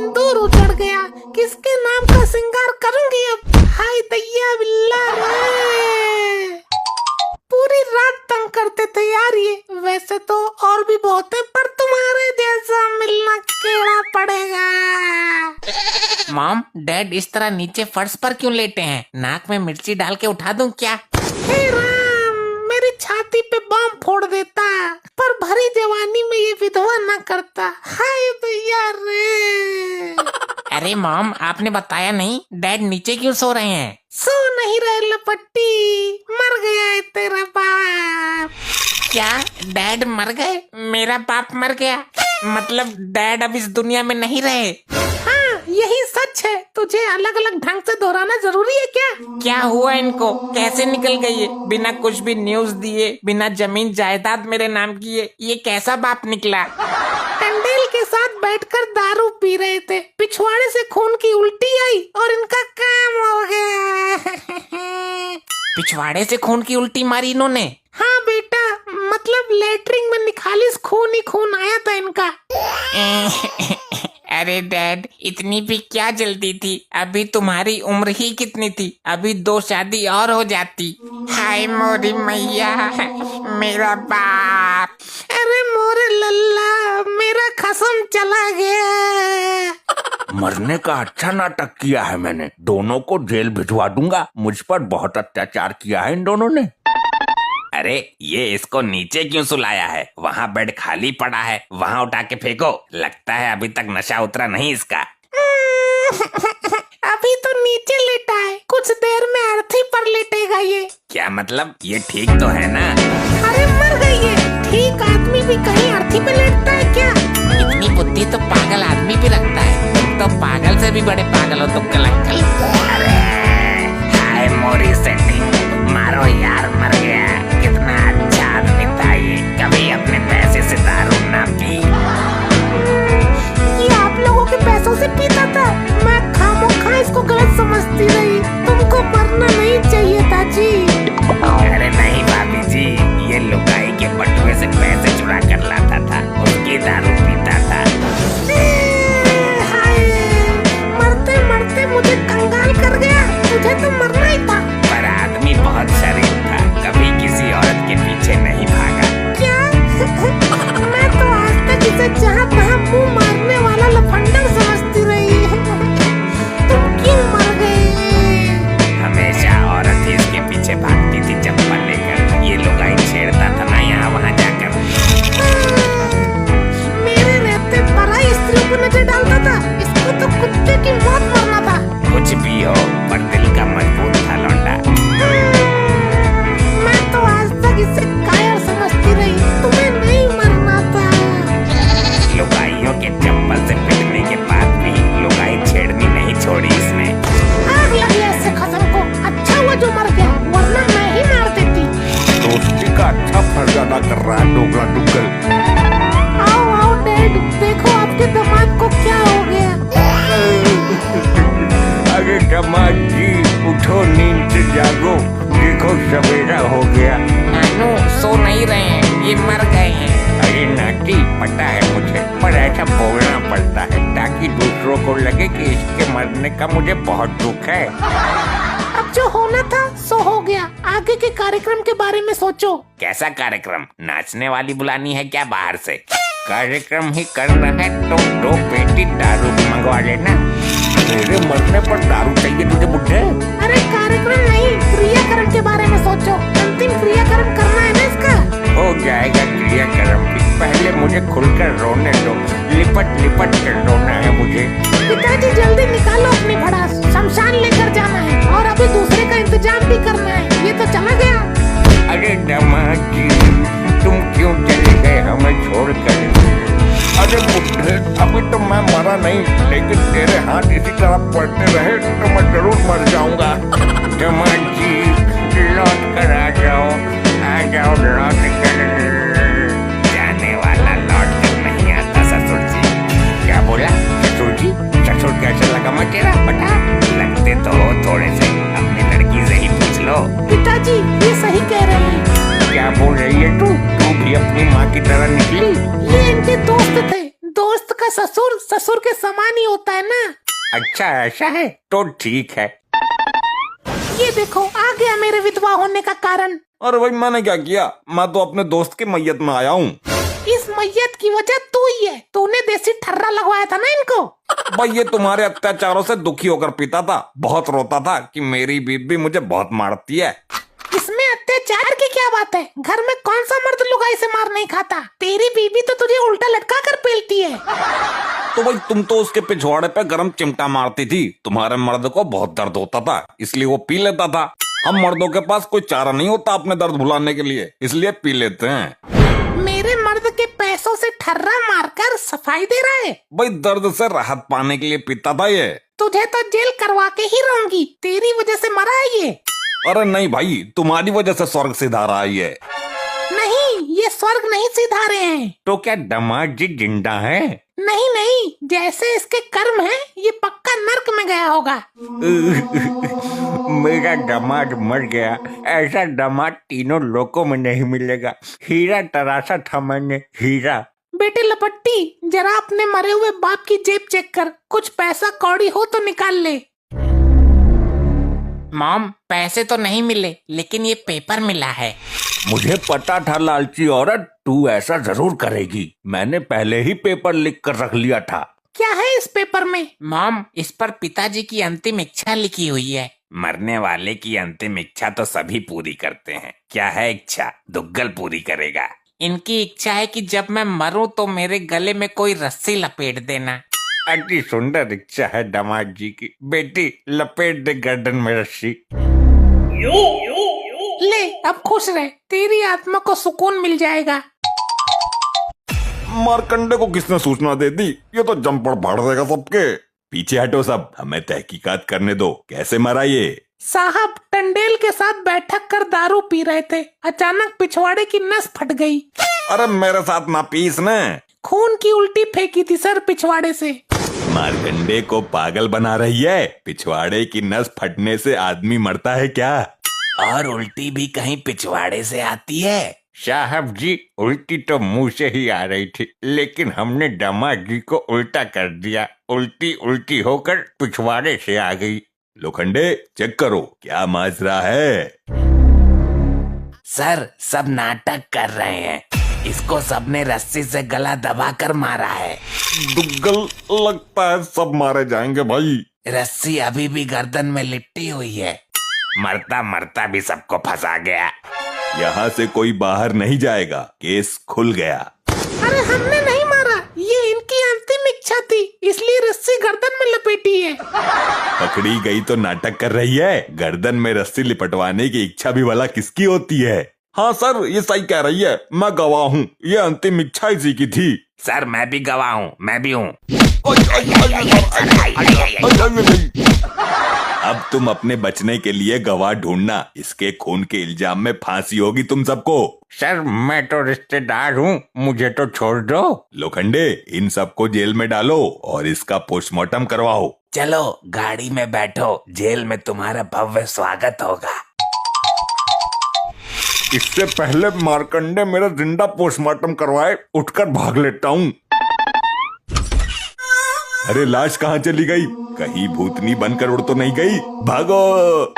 सिंदूर उजड़ गया, किसके नाम का श्रृंगार करूंगी अब? हाय दैया बिल्ला रे, पूरी रात तंग करते थे यार ये। वैसे तो और भी बहुत है, पर तुम्हारे जैसा मिलना केड़ा पड़ेगा। मॉम, डैड इस तरह नीचे फर्श पर क्यों लेटे हैं? नाक में मिर्ची डाल के उठा दूं क्या? हे राम, मेरी छाती पे बम फोड़ देता, पर भरी जवानी में ये विधवा न करता। हाय दैया रे। अरे मॉम, आपने बताया नहीं, डैड नीचे क्यों सो रहे हैं? सो नहीं रहे लपट्टी, मर गया है तेरा बाप। क्या डैड मर गए? मेरा बाप मर गया? मतलब डैड अब इस दुनिया में नहीं रहे? हाँ, यही सच है। तुझे अलग अलग ढंग से दोहराना जरूरी है क्या? क्या हुआ इनको? कैसे निकल गई है? बिना कुछ भी न्यूज दिए, बिना जमीन जायदाद मेरे नाम किए, ये कैसा बाप निकला? टंडेल के साथ बैठकर दारू पी रहे थे, पिछवाड़े से खून की उल्टी आई और इनका काम हो गया। पिछवाड़े से खून की उल्टी मारी इन्होंने? हाँ बेटा, मतलब लेटरिन में निखालिस खून ही खून आया था इनका। अरे डैड, इतनी भी क्या जल्दी थी? अभी तुम्हारी उम्र ही कितनी थी? अभी 2 शादी और हो जाती। हाय मोरी मैया, मेरा बाप। अरे मोरे लल्ला, मेरा कसम चला गया। मरने का अच्छा नाटक किया है मैंने, दोनों को जेल भिजवा दूंगा। मुझ पर बहुत अत्याचार किया है इन दोनों ने। अरे ये इसको नीचे क्यों सुलाया है? वहाँ बेड खाली पड़ा है, वहाँ उठा के फेंको। लगता है अभी तक नशा उतरा नहीं इसका। अभी तो नीचे लेटा है, कुछ देर में अर्थी पर लेटेगा ये। क्या मतलब? ये ठीक तो है ना? अरे मर गई ये। ठीक आदमी भी कहीं अर्थी पे लेटता है क्या? इतनी बुद्धि तो पागल आदमी भी रखता है। तुम तो पागल से भी बड़े पागल हो तुक्कल अंकल। अरे हाय मोरी सेटिंग, मारो यार, मर गया। कितना अच्छा आदमी था ये, कभी अपने पैसे से दारू ना पी। ये आप लोगों के पैसों से पीता था? मैं खामोखा इसको गलत समझती रही। तुमको मरना नहीं चाहिए था जी। अरे नहीं भाभी जी, ये लुगाई के बटुए से पैसे चुरा कर लाता था, उसकी दारू पीता था। हाय, मरते मरते मुझे कंगाल कर गया। तुझे तो मरना ही था। पर आदमी बहुत शरीफ था, कभी किसी औरत के पीछे नहीं भागा। क्या? मैं तो आज तक इसे जहाँ तहाँ मुंह मारने वाला लफंडर समझती रही। तुम क्यों मर गए? हमेशा औरत ही इसके पीछे भागती थी चप्पल लेकर। ये लुगाई छेड़ता था ना यहाँ वहाँ जाकर। मेरे रहते पराई स्त्रियों को नजर डालता था। इसको तो कुत्ते की मौत मरना था। कुछ भी हो, पर दिल का मजबूत था लौंडा। मैं तो आज तक इसे कायर समझती रही। तुम्हें नहीं मरना था। लुगाइयों के चप्पल से पिटने के बाद भी लुगाई छेड़नी नहीं छोड़ी इसने। आग लगी ऐसे खसम को। अच्छा हुआ जो मर गया, वरना मैं ही मार देती। दोस्ती का अच्छा फर्ज अदा कर रहा है डोगरा डुग्गल। आओ आओ डैड, देखो आपके दामाद को क्या हो गया। अरे दामाद जी, उठो, नींद से जागो, देखो सवेरा हो गया। नानू सो नहीं रहे हैं, ये मर गए हैं। अरे नाती, पता है मुझे, पर ऐसा बोलना पड़ता है ताकि दूसरों को लगे कि इसके मरने का मुझे बहुत दुख है। अब जो होना था सो हो गया। आगे के कार्यक्रम के बारे में सोचो। कैसा कार्यक्रम? नाचने वाली बुलानी है क्या बाहर से? कार्यक्रम ही करना है तो 2 पेटी दारू मंगवा लेना। मेरे मरने पर दारू चाहिए तुझे बुड्ढे? अरे कार्यक्रम नहीं, क्रियाक्रम के बारे में सोचो। अंतिम क्रियाक्रम करना है ना इसका। हो जाएगा क्रियाक्रम भी, पहले मुझे खुलकर रोने दो। लिपट लिपट कर रोना है मुझे। पिताजी जल्दी निकालो अपनी भड़ास, शमशान लेकर जाना है और अभी दूसरे का इंतजाम भी करना है। ये तो चला गया। अरे दामाद जी, तुम क्यों चले गए हमें छोड़कर? अरे बुड्ढे, अभी तो मैं मरा नहीं, लेकिन तेरे हाथ इसी तरह पड़ते रहे तो मैं जरूर मर जाऊंगा। दामाद जी, लौट कर आ जाओ, लौट कर। जाने वाला लौट कर नहीं आता ससुर जी। क्या बोला? ससुर जी? ससुर कैसे लगा मैं तेरा? बता। लगते तो हो थोड़े से, अपनी लड़की से ही पूछ लो। पिताजी ये सही कह रहे हैं। क्या बोल रही है तू? तू भी अपनी माँ की तरह निकली? ये इनके दोस्त थे। दोस्त का ससुर ससुर के समान ही होता है ना। अच्छा ऐसा है तो ठीक है। ये देखो आ गया मेरे विधवा होने का कारण। अरे भाई मैंने क्या किया, मैं तो अपने दोस्त की मैयत में आया हूँ। इस मैयत की वजह तू ही है, तूने देसी ठर्रा लगवाया था ना इनको। भाई ये तुम्हारे अत्याचारों से दुखी होकर पीता था, बहुत रोता था कि मेरी बीबी मुझे बहुत मारती है। इसमें अत्याचार की क्या बात है, घर में कौन सा मर्द लुगाई से मार नहीं खाता। तेरी बीबी तो तुझे उल्टा लटका कर पेलती है। तो भाई तुम तो उसके पिछवाड़े पे गरम चिमटा मारती थी, तुम्हारे मर्द को बहुत दर्द होता था इसलिए वो पी लेता था। हम मर्दों के पास कोई चारा नहीं होता अपने दर्द भुलाने के लिए, इसलिए पी लेते हैं। मेरे मर्द के पैसों से ठर्रा मारकर सफाई दे रहा है। भाई दर्द से राहत पाने के लिए पीता था ये। तुझे तो जेल करवा के ही रहूंगी, तेरी वजह से मरा है ये। अरे नहीं भाई, तुम्हारी वजह से स्वर्ग सिधा रहा है ये। नहीं, ये स्वर्ग नहीं सिधा रहे हैं। तो क्या दामाद जी जिंदा है? नहीं नहीं, जैसे इसके कर्म है ये पक्का नर्क में गया होगा। मेरा दामाद मर गया, ऐसा दामाद तीनों लोकों में नहीं मिलेगा। हीरा तराशा था मैंने, हीरा। बेटे लपट्टी, जरा अपने मरे हुए बाप की जेब चेक कर, कुछ पैसा कौड़ी हो तो निकाल ले। मॉम पैसे तो नहीं मिले लेकिन ये पेपर मिला है। मुझे पता था लालची औरत, तू ऐसा जरूर करेगी। मैंने पहले ही पेपर लिख कर रख लिया था। क्या है इस पेपर में? मॉम इस पर पिताजी की अंतिम इच्छा लिखी हुई है। मरने वाले की अंतिम इच्छा तो सभी पूरी करते हैं। क्या है इच्छा? दुग्गल पूरी करेगा। इनकी इच्छा है कि जब मैं मरूं तो मेरे गले में कोई रस्सी लपेट देना। अति सुंदर इच्छा है दामाद जी की। बेटी लपेट दे गर्दन में रस्सी। ले अब खुश रह, तेरी आत्मा को सुकून मिल जाएगा। मारकंडे को किसने सूचना दे दी? ये तो जमपड़ फाड़ देगा सबके। पीछे हटो सब, हमें तहकीकात करने दो, कैसे मरा ये? साहब टंडेल के साथ बैठक कर दारू पी रहे थे, अचानक पिछवाड़े की नस फट गई। अरे मेरे साथ ना पीस ने। खून की उल्टी फेंकी थी सर पिछवाड़े से। मारकंडे को पागल बना रही है। पिछवाड़े की नस फटने से आदमी मरता है क्या? और उल्टी भी कहीं पिछवाड़े से आती है? साहब जी उल्टी तो मुंह से ही आ रही थी, लेकिन हमने दामाद जी को उल्टा कर दिया। उल्टी उल्टी होकर पिछवाड़े से आ गई। लोखंडे चेक करो क्या माजरा है। सर सब नाटक कर रहे हैं। इसको सबने रस्सी से गला दबाकर मारा है। दुग्गल, लगता है सब मारे जाएंगे भाई। रस्सी अभी भी गर्दन में लिपटी हुई है। मरता मरता भी सबको फंसा गया। यहाँ से कोई बाहर नहीं जाएगा, केस खुल गया। अरे हमने नहीं मारा, ये इनकी अंतिम इच्छा थी, इसलिए रस्सी गर्दन में लपेटी है। पकड़ी गई तो नाटक कर रही है। गर्दन में रस्सी लिपटवाने की इच्छा भी भला किसकी होती है? हाँ सर ये सही कह रही है, मैं गवाह हूँ। ये अंतिम इच्छा इसी की थी। सर मैं भी गवाह हूँ, मैं भी हूँ। अब तुम अपने बचने के लिए गवाह ढूंढना। इसके खून के इल्जाम में फांसी होगी तुम सबको। सर मैं तो रिश्तेदार हूँ, मुझे तो छोड़ दो। लोखंडे इन सबको जेल में डालो और इसका पोस्टमार्टम करवाओ। चलो गाड़ी में बैठो, जेल में तुम्हारा भव्य स्वागत होगा। इससे पहले मारकंडे मेरा जिंदा पोस्टमार्टम करवाए, उठकर भाग लेता हूँ। अरे लाश कहाँ चली गई? कहीं भूतनी बनकर उड़ तो नहीं गई? भागो!